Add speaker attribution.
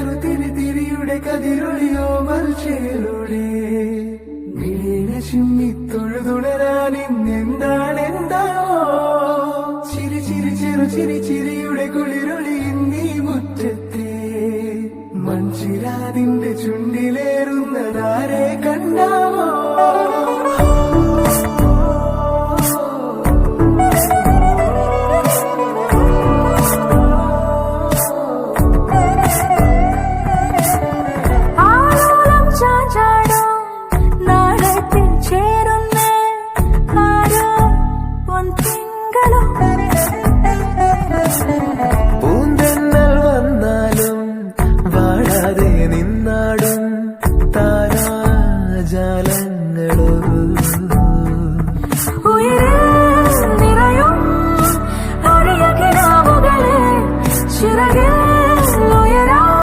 Speaker 1: കറുതിരിയുടെ കതിരൊളിയോ മൽച്ചേലൂടെ മിഴിനെ ചിമ്മിത്തൊഴുതുണരാൻ ഇന്നെന്താണെന്താവോ ചിരി ചിരി ചിരിയുടെ കുളിരൊളി നീ മുറ്റത്തെ മൺചിരാതിന്റെ ചുണ്ടിലേറു